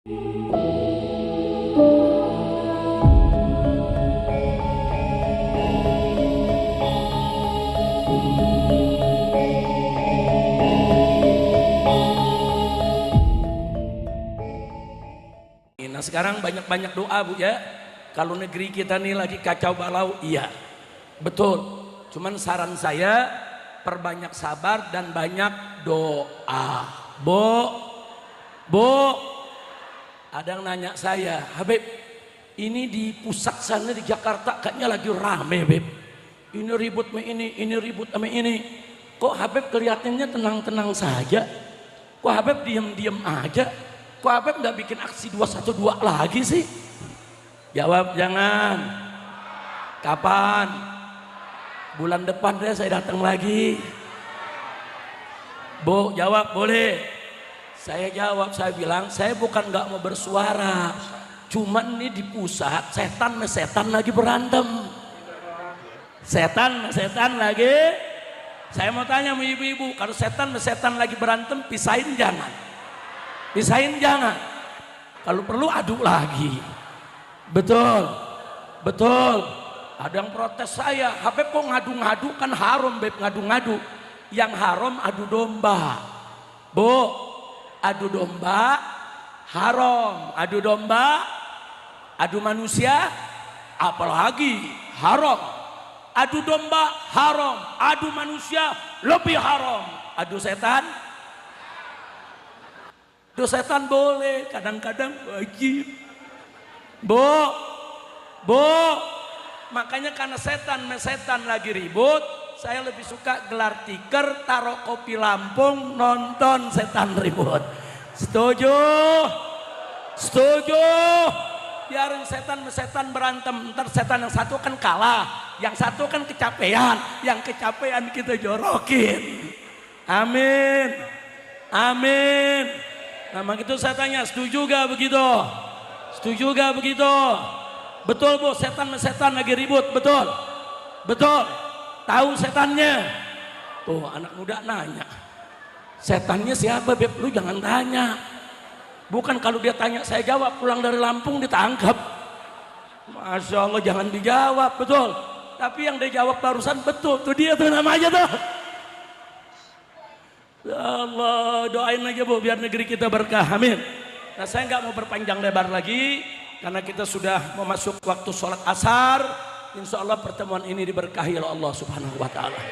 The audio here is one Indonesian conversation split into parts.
Nah sekarang banyak-banyak doa Bu ya. Kalau negeri kita nih lagi kacau balau, iya betul. Cuman saran saya perbanyak sabar dan banyak doa. Bu, ada yang nanya saya, Habib, ini di pusat sana di Jakarta kayaknya lagi rame, Habib. Ini ribut sama ini ribut sama ini. Kok Habib kelihatannya tenang-tenang saja? Kok Habib diem-diem aja? Kok Habib nggak bikin aksi 212 lagi sih? Jawab jangan. Kapan? Bulan depan deh saya datang lagi. Bu, jawab boleh. Saya jawab, saya bilang saya bukan nggak mau bersuara. Cuman ini di pusat setan lagi berantem. Setan lagi. Saya mau tanya sama ibu-ibu, kalau setan lagi berantem, pisahin jangan. Pisahin jangan. Kalau perlu adu lagi. Betul. Ada yang protes saya, Habib kok ngadu-ngadu, kan haram Beb ngadu-ngadu. Yang haram adu domba. Bu, adu domba haram. Adu domba, adu manusia apalagi haram. Adu domba haram, adu manusia lebih haram. Adu setan boleh, kadang-kadang wajib. Bu, makanya karena setan lagi ribut, saya lebih suka gelar tikar, taruh kopi Lampung, nonton setan ribut. Setuju? Biarin setan berantem, ntar setan yang satu kan kalah, yang satu kan kecapean, yang kecapean kita jorokin. Amin. Nah begitu saya tanya, setuju gak begitu? Betul Bu, setan lagi ribut, betul. Tahu setannya? Tuh anak muda nanya, setannya siapa Beb? Lu jangan tanya. Bukan kalau dia tanya saya jawab, pulang dari Lampung ditangkap. Masya Allah, jangan dijawab, betul. Tapi yang dia jawab barusan betul, tuh dia tuh namanya tuh. Ya Allah, doain aja Bu biar negeri kita berkah, amin. Nah saya nggak mau berpanjang lebar lagi karena kita sudah memasuki waktu sholat asar. Insya Allah pertemuan ini diberkahi oleh Allah Subhanahu Wa Taala.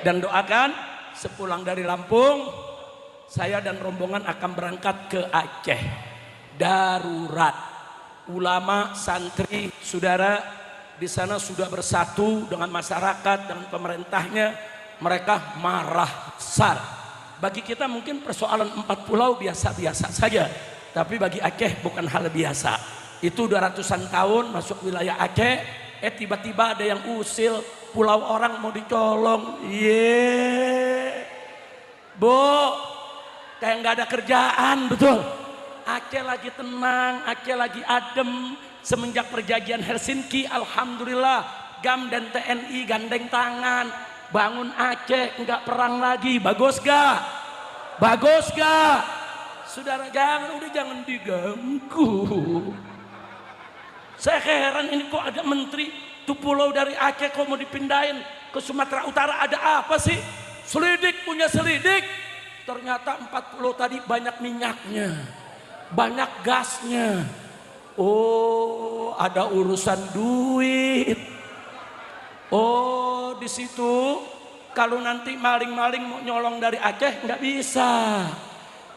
Dan doakan sepulang dari Lampung, saya dan rombongan akan berangkat ke Aceh. Darurat. Ulama, santri, saudara di sana sudah bersatu dengan masyarakat, dengan pemerintahnya. Mereka marah besar. Bagi kita mungkin persoalan 4 pulau biasa-biasa saja. Tapi bagi Aceh bukan hal biasa. Itu 200-an tahun masuk wilayah Aceh. Tiba-tiba ada yang usil pulau orang mau dicolong. Bu, kayak nggak ada kerjaan, betul. Aceh lagi tenang, Aceh lagi adem. Semenjak perjanjian Helsinki, alhamdulillah GAM dan TNI gandeng tangan. Bangun Aceh, nggak perang lagi. Bagus gak? Saudara jangan diganggu. Saya heran ini kok ada menteri tuh pulau dari Aceh kok mau dipindahin ke Sumatera Utara, ada apa sih? Punya selidik. Ternyata 4 pulau tadi banyak minyaknya, banyak gasnya. Oh, ada urusan duit. Oh, di situ kalau nanti maling-maling mau nyolong dari Aceh nggak bisa.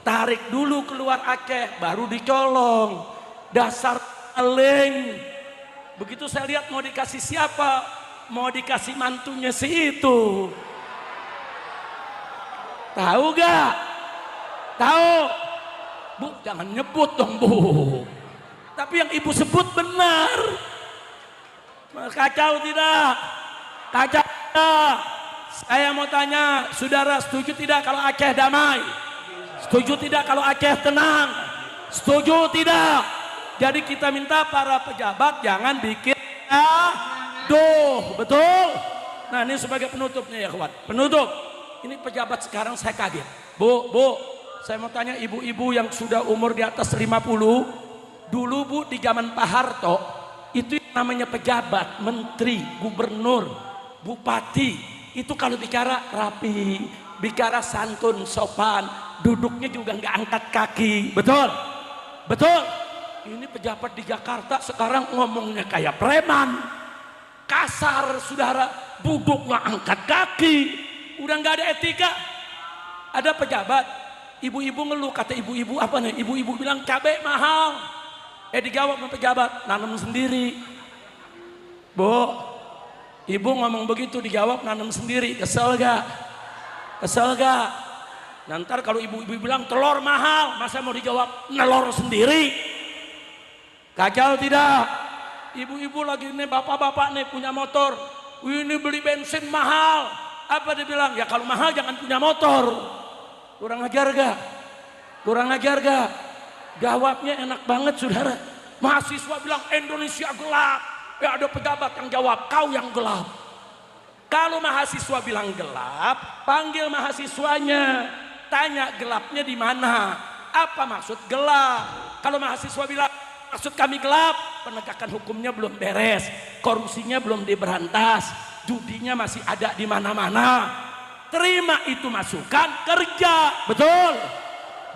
Tarik dulu keluar Aceh baru dicolong. Dasar maling. Begitu saya lihat mau dikasih siapa? Mau dikasih mantunya si itu. Tahu gak? Tahu? Bu, jangan nyebut dong Bu. Tapi yang ibu sebut benar. Kacau tidak? Saya mau tanya, saudara setuju tidak kalau Aceh damai? Setuju tidak kalau Aceh tenang? Setuju tidak? Jadi kita minta para pejabat jangan bikin betul? Nah ini sebagai penutupnya ya kawan. Penutup, ini pejabat sekarang saya kaget. Bu, Saya mau tanya ibu-ibu yang sudah umur di atas 50, dulu Bu di zaman Pak Harto itu namanya pejabat, menteri, gubernur, bupati, itu kalau bicara rapi, bicara santun, sopan, duduknya juga nggak angkat kaki, betul? Betul? Ini pejabat di Jakarta sekarang ngomongnya kayak preman, kasar saudara, duduk nggak angkat kaki, udah nggak ada etika. Ada pejabat, ibu-ibu ngeluh, kata ibu-ibu apa nih? Ibu-ibu bilang cabai mahal. Dijawab sama pejabat, nanam sendiri. Bu, ibu ngomong begitu dijawab nanam sendiri, kesel gak? Kesel gak? Nanti kalau ibu-ibu bilang telur mahal, masa mau dijawab nelor sendiri? Kacau tidak? Ibu-ibu lagi nih, bapak-bapak nih punya motor, ini beli bensin mahal. Apa dia bilang? Ya kalau mahal jangan punya motor. Kurang ajar gak? Kurang ajar gak? Jawabnya enak banget saudara. Mahasiswa bilang Indonesia gelap. Ya ada pejabat yang jawab, kau yang gelap. Kalau mahasiswa bilang gelap, panggil mahasiswanya, tanya gelapnya di mana? Apa maksud gelap? Kalau mahasiswa bilang maksud kami gelap, penegakan hukumnya belum beres, korupsinya belum diberantas, judinya masih ada di mana-mana. Terima itu masukan, kerja. Betul?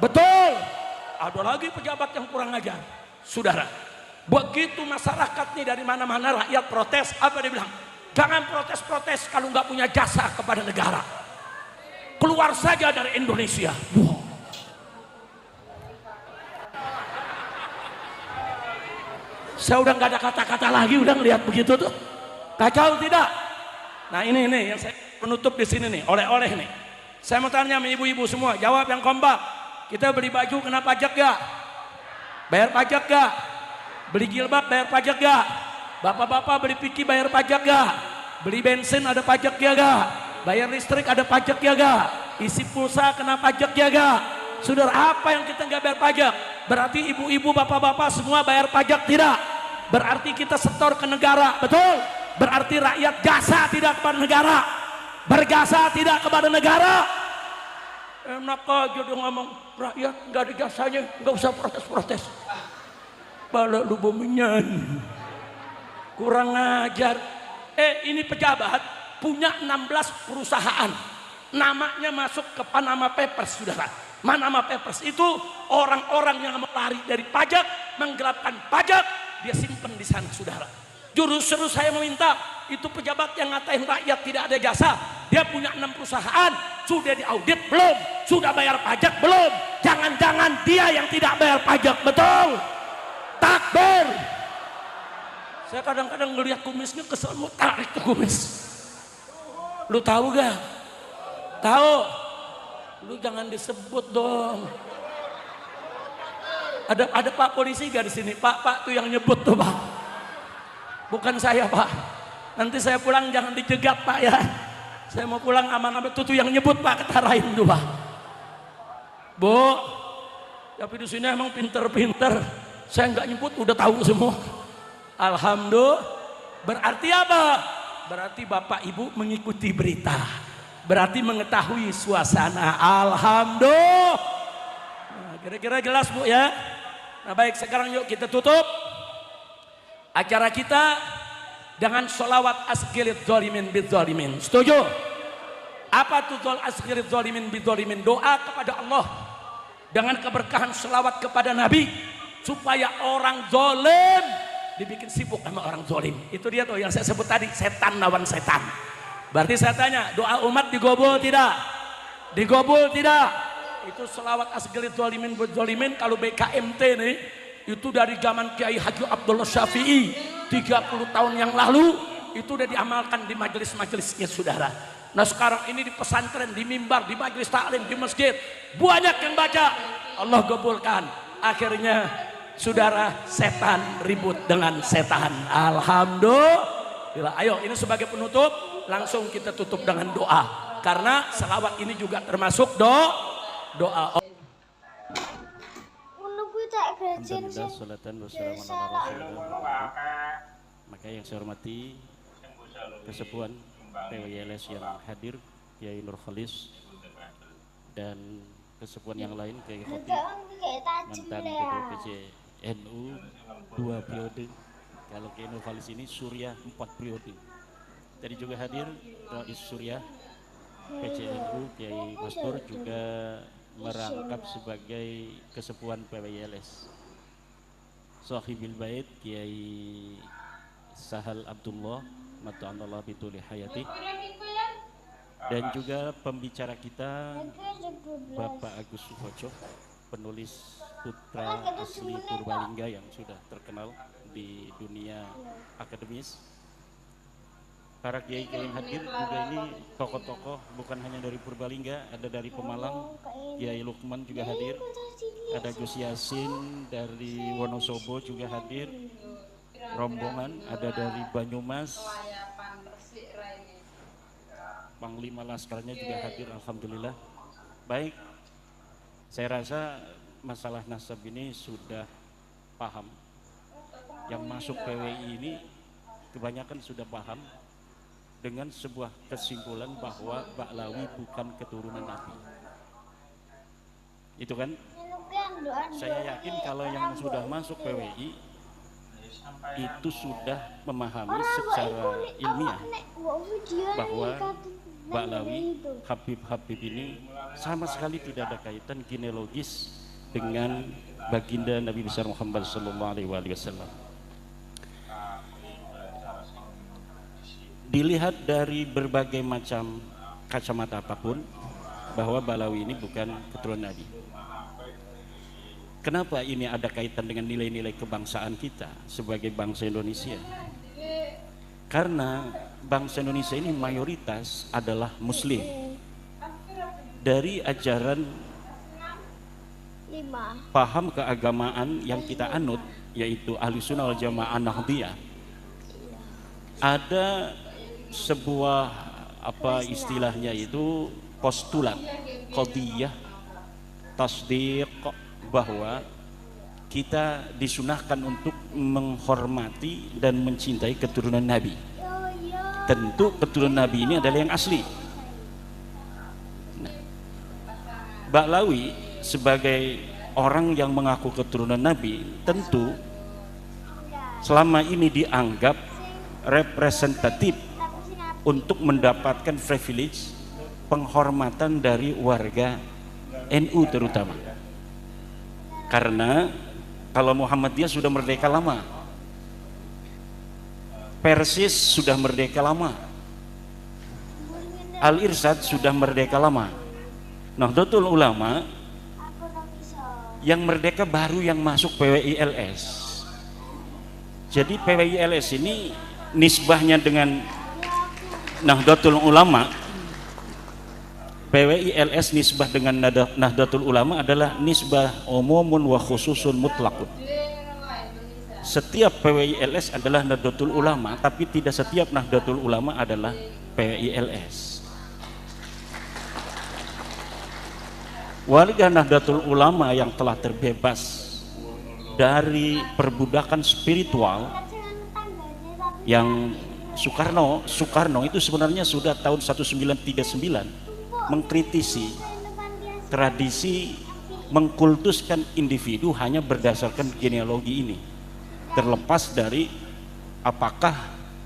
Betul? Ada lagi pejabat yang kurang ajar. Saudara, begitu masyarakat nih dari mana-mana rakyat protes, apa dia bilang? Jangan protes-protes kalau nggak punya jasa kepada negara. Keluar saja dari Indonesia. Wow. Saya udah nggak ada kata-kata lagi, udah ngelihat begitu tuh. Kacau tidak? Nah ini yang saya penutup di sini nih, oleh-oleh nih. Saya mau tanya sama ibu-ibu semua, jawab yang kompak. Kita beli baju kena pajak gak? Bayar pajak gak? Beli jilbab bayar pajak gak? Bapak-bapak beli piki bayar pajak gak? Beli bensin ada pajak ya gak? Bayar listrik ada pajak ya gak? Isi pulsa kena pajak ya gak? Saudara, apa yang kita nggak bayar pajak? Berarti ibu-ibu bapak-bapak semua bayar pajak tidak? Berarti kita setor ke negara, betul? Berarti rakyat jasa tidak kepada negara, berjasa tidak kepada negara. Enak aja dia ngomong, rakyat nggak ada jasanya, nggak usah protes-protes. Bala lu bominyan, kurang ajar. Ini pejabat punya 16 perusahaan, namanya masuk ke Panama Papers, saudara. Panama Papers itu orang-orang yang mau lari dari pajak, menggelapkan pajak, dia simpen di sana, saudara. Juru saya meminta, itu pejabat yang ngatain rakyat tidak ada jasa, dia punya 6 perusahaan, sudah diaudit belum? Sudah bayar pajak belum? Jangan-jangan dia yang tidak bayar pajak, betul? Takbir. Saya kadang-kadang ngelihat kumisnya kesel, mau tarik ke kumis. Lu tahu gak? Tahu? Lu jangan disebut dong. Ada Pak polisi gak di sini? Pak tuh yang nyebut tuh Pak. Bukan saya Pak. Nanti saya pulang jangan dicegat Pak ya. Saya mau pulang aman-aman, tuh yang nyebut Pak, ketarain tuh Pak. Bu, tapi di sini emang pinter-pinter. Saya nggak nyebut udah tahu semua. Alhamdulillah. Berarti apa? Berarti Bapak Ibu mengikuti berita. Berarti mengetahui suasana. Alhamdulillah. Nah, kira-kira jelas Bu ya. Nah baik, sekarang yuk kita tutup acara kita dengan sholawat asgirid zalimin bidzalimin. Setuju? Apa tuh asgirid zalimin bidzalimin? Doa kepada Allah dengan keberkahan sholawat kepada Nabi supaya orang zalim dibikin sibuk sama orang zalim. Itu dia tuh yang saya sebut tadi, setan lawan setan. Berarti saya tanya, doa umat digobol tidak? Digobol tidak? Itu sholawat asgirid zalimin bidzalimin. Kalau BKMT nih, itu dari zaman Kiai Haji Abdullah Syafi'i 30 tahun yang lalu, itu udah diamalkan di majelis-majelisnya saudara. Nah sekarang ini di pesantren, di mimbar, di majelis taklim, di masjid, banyak yang baca. Allah gabulkan. Akhirnya saudara, setan ribut dengan setan. Alhamdulillah. Ayo ini sebagai penutup, langsung kita tutup dengan doa. Karena selawat ini juga termasuk doa. Alhamdulillah, salatan wassalamu ala rasulillah. Maka yang saya hormati kesepuan PWLS yang hadir, Kiai Nur Khalis, dan kesepuan yang lain Kiai Khotib mantan ketua PCNU 2 periode. Kalau Kiai Nur Khalis ini Surya 4 periode. Tadi juga hadir Rais Surya PCNU Kiai Mastur juga merangkap sebagai kesepuan PWILS. Sahibil Bait Kiai Sahal Abdullah Mata'anallah bituli hayati, dan juga pembicara kita Bapak Agus Sukoco, penulis putra asli Purbalingga yang sudah terkenal di dunia akademis. Para kiai yang hadir juga ini tokoh-tokoh bukan hanya dari Purbalingga, ada dari Pemalang, Kiai Lukman juga hadir, ada Gus Yasin dari Wonosobo juga hadir, rombongan ada dari Banyumas, Panglima Laskarnya juga hadir, alhamdulillah. Baik, saya rasa masalah nasab ini sudah paham. Yang masuk PWI ini kebanyakan sudah paham dengan sebuah kesimpulan bahwa Ba'lawi bukan keturunan Nabi. Itu kan? Saya yakin kalau yang sudah masuk PWI itu sudah memahami secara ilmiah bahwa Ba'lawi, Habib ini sama sekali tidak ada kaitan genealogis dengan baginda Nabi besar Muhammad SAW. Dilihat dari berbagai macam kacamata apapun bahwa Ba'lawi ini bukan keturunan Nabi. Kenapa ini ada kaitan dengan nilai-nilai kebangsaan kita sebagai bangsa Indonesia? Karena bangsa Indonesia ini mayoritas adalah Muslim. Dari ajaran paham keagamaan yang kita anut, yaitu Ahlussunnah wal Jamaah Nahdhiyah, ada sebuah istilahnya itu postulat qadhiyah tasdiq, bahwa kita disunahkan untuk menghormati dan mencintai keturunan Nabi. Tentu keturunan Nabi ini adalah yang asli. Nah, Ba'lawi sebagai orang yang mengaku keturunan Nabi tentu selama ini dianggap representatif untuk mendapatkan privilege penghormatan dari warga NU terutama. Karena kalau Muhammadiyah sudah merdeka lama, Persis sudah merdeka lama, Al-Irsyad sudah merdeka lama, Nahdlatul Ulama yang merdeka baru yang masuk PWILS. Jadi PWILS ini nisbahnya dengan Nahdlatul Ulama, PWILS nisbah dengan Nahdlatul Ulama adalah nisbah umumun wa khususun mutlakun. Setiap PWILS adalah Nahdlatul Ulama, tapi tidak setiap Nahdlatul Ulama adalah PWILS. Warga Nahdlatul Ulama yang telah terbebas dari perbudakan spiritual yang Soekarno itu sebenarnya sudah tahun 1939 mengkritisi tradisi mengkultuskan individu hanya berdasarkan genealogi ini, terlepas dari apakah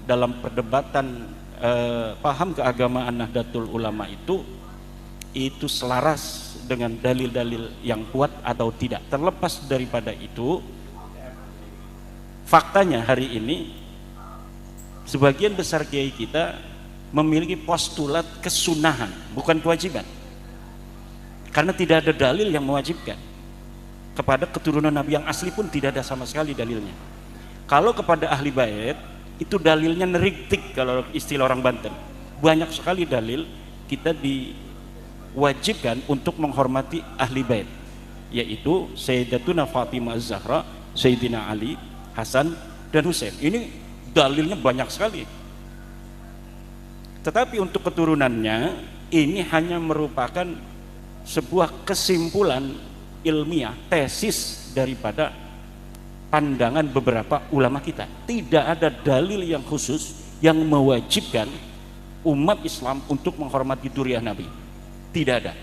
dalam perdebatan paham keagamaan Nahdlatul Ulama itu selaras dengan dalil-dalil yang kuat atau tidak. Terlepas daripada itu, faktanya hari ini sebagian besar kiai kita memiliki postulat kesunahan, bukan kewajiban. Karena tidak ada dalil yang mewajibkan. Kepada keturunan Nabi yang asli pun tidak ada sama sekali dalilnya. Kalau kepada ahli bait, itu dalilnya neriktik kalau istilah orang Banten. Banyak sekali dalil kita diwajibkan untuk menghormati ahli bait, yaitu Sayyidatuna Fatimah Az-Zahra, Sayyidina Ali, Hasan, dan Husain. Ini dalilnya banyak sekali. Tetapi untuk keturunannya ini hanya merupakan sebuah kesimpulan ilmiah, tesis daripada pandangan beberapa ulama kita. Tidak ada dalil yang khusus yang mewajibkan umat Islam untuk menghormati dzurriyyah Nabi. Tidak ada.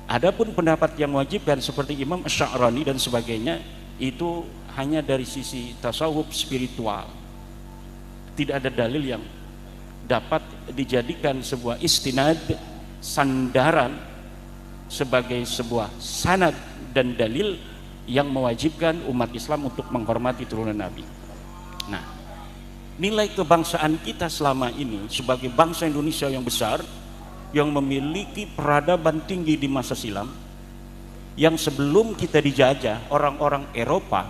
Adapun pendapat yang mewajibkan seperti Imam Asy'arani dan sebagainya itu hanya dari sisi tasawuf spiritual. Tidak ada dalil yang dapat dijadikan sebuah istinad, sandaran sebagai sebuah sanad dan dalil yang mewajibkan umat Islam untuk menghormati turunan Nabi. Nah, nilai kebangsaan kita selama ini sebagai bangsa Indonesia yang besar, yang memiliki peradaban tinggi di masa silam, yang sebelum kita dijajah orang-orang Eropa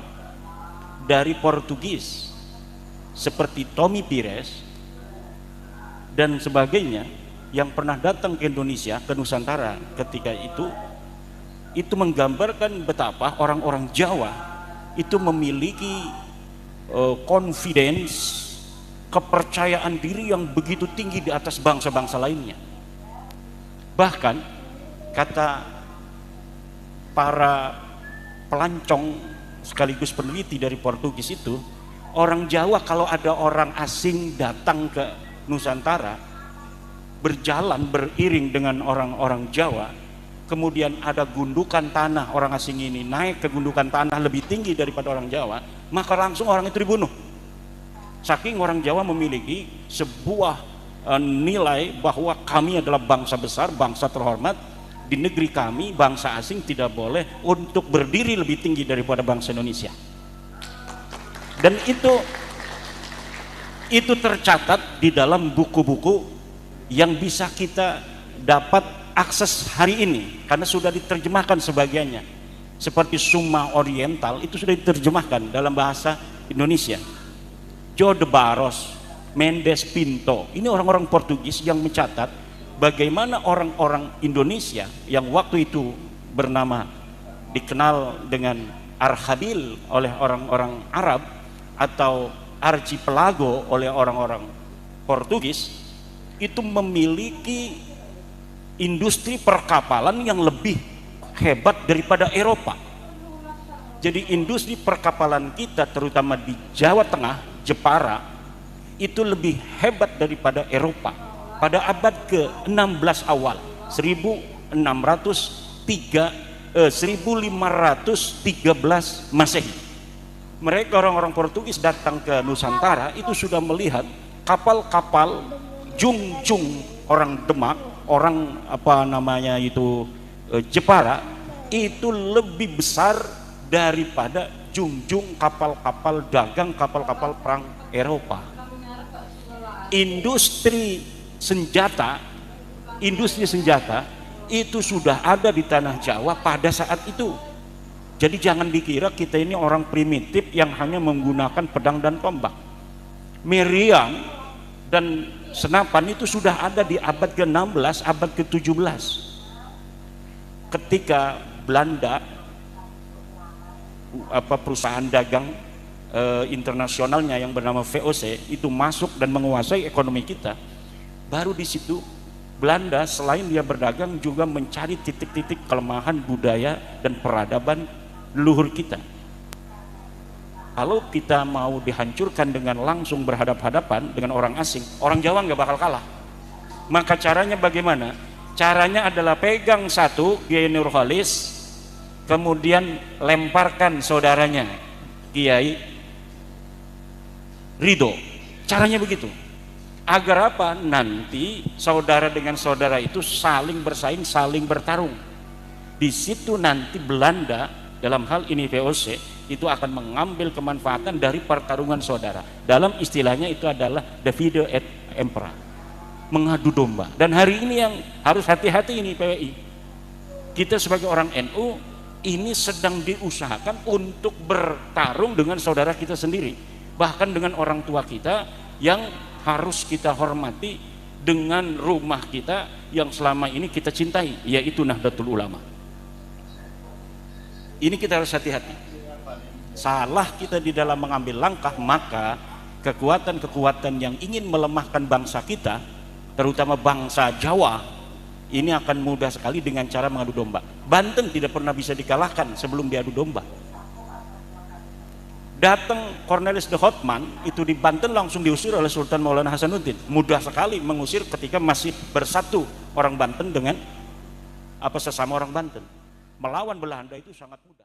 dari Portugis seperti Tommy Pires dan sebagainya, yang pernah datang ke Indonesia, ke Nusantara ketika itu menggambarkan betapa orang-orang Jawa itu memiliki confidence, kepercayaan diri yang begitu tinggi di atas bangsa-bangsa lainnya. Bahkan kata para pelancong sekaligus peneliti dari Portugis itu, orang Jawa kalau ada orang asing datang ke Nusantara, berjalan beriring dengan orang-orang Jawa, kemudian ada gundukan tanah, orang asing ini naik ke gundukan tanah lebih tinggi daripada orang Jawa, maka langsung orang itu dibunuh. Saking orang Jawa memiliki sebuah nilai bahwa kami adalah bangsa besar, bangsa terhormat di negeri kami, bangsa asing tidak boleh untuk berdiri lebih tinggi daripada bangsa Indonesia. Dan itu tercatat di dalam buku-buku yang bisa kita dapat akses hari ini karena sudah diterjemahkan sebagiannya. Seperti Summa Oriental itu sudah diterjemahkan dalam bahasa Indonesia. João de Barros, Mendes Pinto, ini orang-orang Portugis yang mencatat bagaimana orang-orang Indonesia yang waktu itu bernama dikenal dengan Archipel oleh orang-orang Arab atau Archipelago oleh orang-orang Portugis, itu memiliki industri perkapalan yang lebih hebat daripada Eropa. Jadi industri perkapalan kita terutama di Jawa Tengah, Jepara, itu lebih hebat daripada Eropa pada abad ke-16 awal, 1513 Masehi. Mereka orang-orang Portugis datang ke Nusantara itu sudah melihat kapal-kapal jungjung orang Demak, orang Jepara itu lebih besar daripada jungjung kapal-kapal dagang, kapal-kapal perang Eropa. Industri senjata itu sudah ada di tanah Jawa pada saat itu. Jadi jangan dikira kita ini orang primitif yang hanya menggunakan pedang dan tombak. Meriam dan senapan itu sudah ada di abad ke-16, abad ke-17. Ketika Belanda perusahaan dagang internasionalnya yang bernama VOC itu masuk dan menguasai ekonomi kita, baru di situ Belanda selain dia berdagang juga mencari titik-titik kelemahan budaya dan peradaban leluhur kita. Kalau kita mau dihancurkan dengan langsung berhadap-hadapan dengan orang asing, orang Jawa nggak bakal kalah. Maka caranya bagaimana? Caranya adalah pegang satu Kiai Nurholis, kemudian lemparkan saudaranya Kiai Ridho. Caranya begitu. Agar apa? Nanti saudara dengan saudara itu saling bersaing, saling bertarung. Di situ nanti Belanda dalam hal ini VOC itu akan mengambil kemanfaatan dari pertarungan saudara. Dalam istilahnya itu adalah Divide et Impera, mengadu domba. Dan hari ini yang harus hati-hati ini PWI. Kita sebagai orang NU ini sedang diusahakan untuk bertarung dengan saudara kita sendiri. Bahkan dengan orang tua kita yang harus kita hormati, dengan rumah kita yang selama ini kita cintai, yaitu Nahdlatul Ulama. Ini kita harus hati-hati. Salah kita di dalam mengambil langkah, maka kekuatan-kekuatan yang ingin melemahkan bangsa kita, terutama bangsa Jawa, ini akan mudah sekali dengan cara mengadu domba. Banten tidak pernah bisa dikalahkan sebelum diadu domba. Datang Cornelis de Houtman itu di Banten langsung diusir oleh Sultan Maulana Hasanuddin. Mudah sekali mengusir ketika masih bersatu orang Banten dengan apa sesama orang Banten. Melawan Belanda itu sangat mudah.